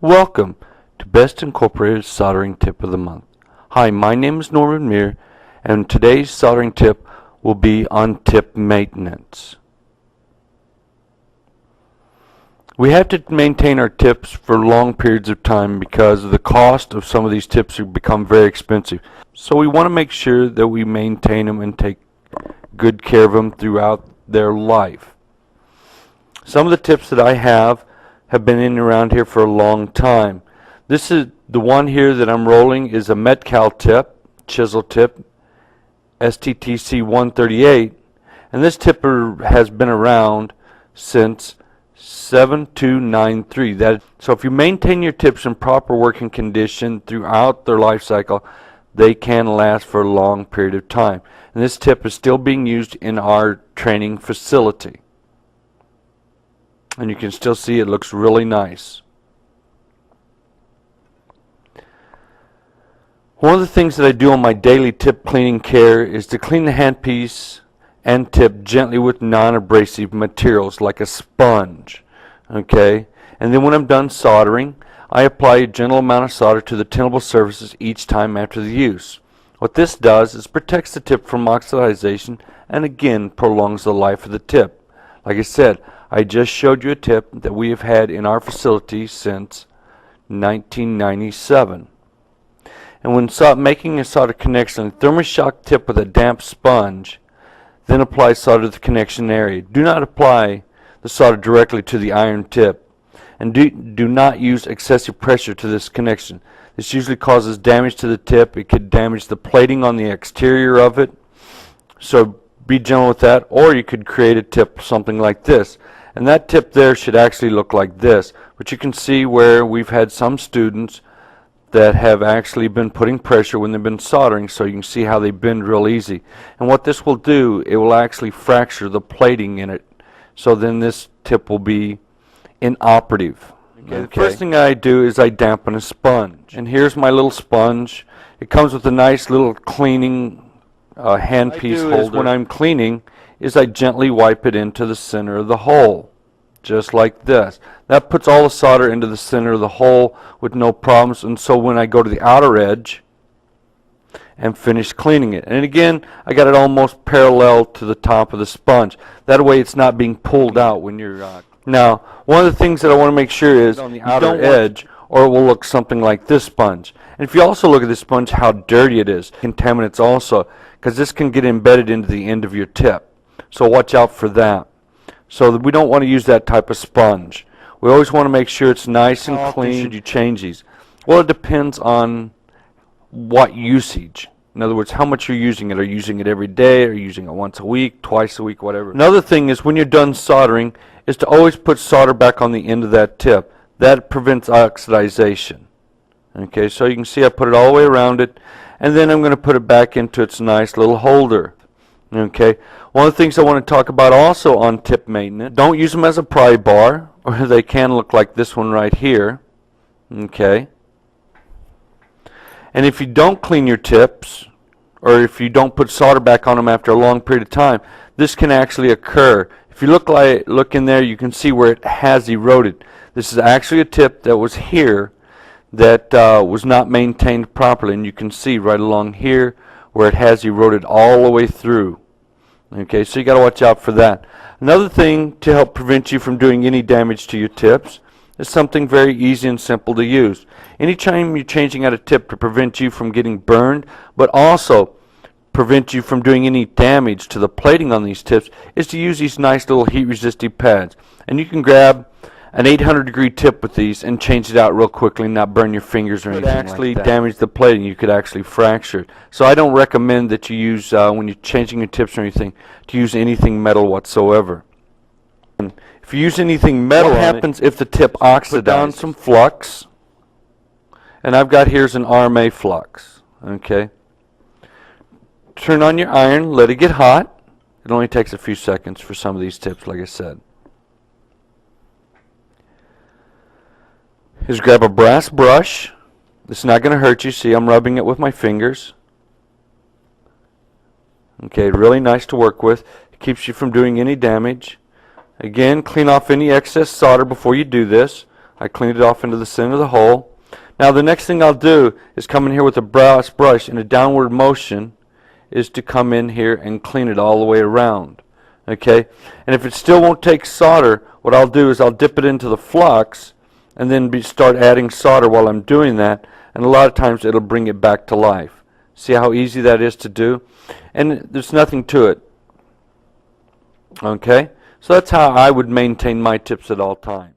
Welcome to Best Incorporated Soldering Tip of the Month. Hi, my name is Norman Muir, and today's soldering tip will be on tip maintenance. We have to maintain our tips for long periods of time because the cost of some of these tips have become very expensive. So we want to make sure that we maintain them and take good care of them throughout their life. Some of the tips that I have been in and around here for a long time. This is the one here that I'm rolling is a Metcal tip, chisel tip, STTC 138, and this tipper has been around since 7293. So if you maintain your tips in proper working condition throughout their life cycle, they can last for a long period of time. And this tip is still being used in our training facility. And you can still see it looks really nice. One of the things that I do on my daily tip cleaning care is to clean the handpiece and tip gently with non-abrasive materials like a sponge. Okay? And then when I'm done soldering, I apply a gentle amount of solder to the tintable surfaces each time after the use. What this does is protects the tip from oxidization and again prolongs the life of the tip. Like I said, I just showed you a tip that we have had in our facility since 1997. And when making a solder connection, thermoshock tip with a damp sponge, then apply solder to the connection area. Do not apply the solder directly to the iron tip. And do not use excessive pressure to this connection. This usually causes damage to the tip. It could damage the plating on the exterior of it. So be gentle with that. Or you could create a tip something like this. And that tip there should actually look like this. But you can see where we've had some students that have actually been putting pressure when they've been soldering, so you can see how they bend real easy. And what this will do, it will actually fracture the plating in it. So then this tip will be inoperative. Okay. The first thing I do is I dampen a sponge. And here's my little sponge. It comes with a nice little cleaning handpiece holder. When I'm cleaning, is I gently wipe it into the center of the hole, just like this. That puts all the solder into the center of the hole with no problems, and so when I go to the outer edge and finish cleaning it, and again I got it almost parallel to the top of the sponge. That way it's not being pulled out when you're now one of the things that I want to make sure is on the outer edge, or it will look something like this sponge. And if you also look at this sponge, how dirty it is, contaminants also, because this can get embedded into the end of your tip. So watch out for that. So we don't want to use that type of sponge. We always want to make sure it's nice and clean. How often should you change these? Well, it depends on what usage. In other words, how much you're using it. Are you using it every day? Are you using it once a week, twice a week, whatever? Another thing is when you're done soldering is to always put solder back on the end of that tip. That prevents oxidization. Okay, so you can see I put it all the way around it, and then I'm going to put it back into its nice little holder. Okay, one of the things I want to talk about also on tip maintenance, don't use them as a pry bar, or they can look like this one right here. Okay, and if you don't clean your tips, or if you don't put solder back on them after a long period of time, this can actually occur. If you look in there, you can see where it has eroded. This is actually a tip that was here that was not maintained properly, and you can see right along here where it has eroded all the way through. Okay, so you got to watch out for that. Another thing to help prevent you from doing any damage to your tips is something very easy and simple to use. Anytime you're changing out a tip to prevent you from getting burned, but also prevent you from doing any damage to the plating on these tips, is to use these nice little heat resistive pads. And you can grab an 800-degree tip with these and change it out real quickly and not burn your fingers or anything like that. Actually damage the plating. You could actually fracture it. So I don't recommend that you use, when you're changing your tips or anything, to use anything metal whatsoever. And if you use anything metal, what happens if the tip oxidizes? Put down some flux, and I've got here's an RMA flux. Okay. Turn on your iron, let it get hot. It only takes a few seconds for some of these tips, like I said. Is grab a brass brush. This is not going to hurt you. See, I'm rubbing it with my fingers. Okay, really nice to work with. It keeps you from doing any damage. Again, clean off any excess solder before you do this. I cleaned it off into the center of the hole. Now the next thing I'll do is come in here with a brass brush in a downward motion is to come in here and clean it all the way around. Okay? And if it still won't take solder, what I'll do is I'll dip it into the flux and then start adding solder while I'm doing that, and a lot of times it'll bring it back to life. See how easy that is to do? And there's nothing to it. Okay? So that's how I would maintain my tips at all times.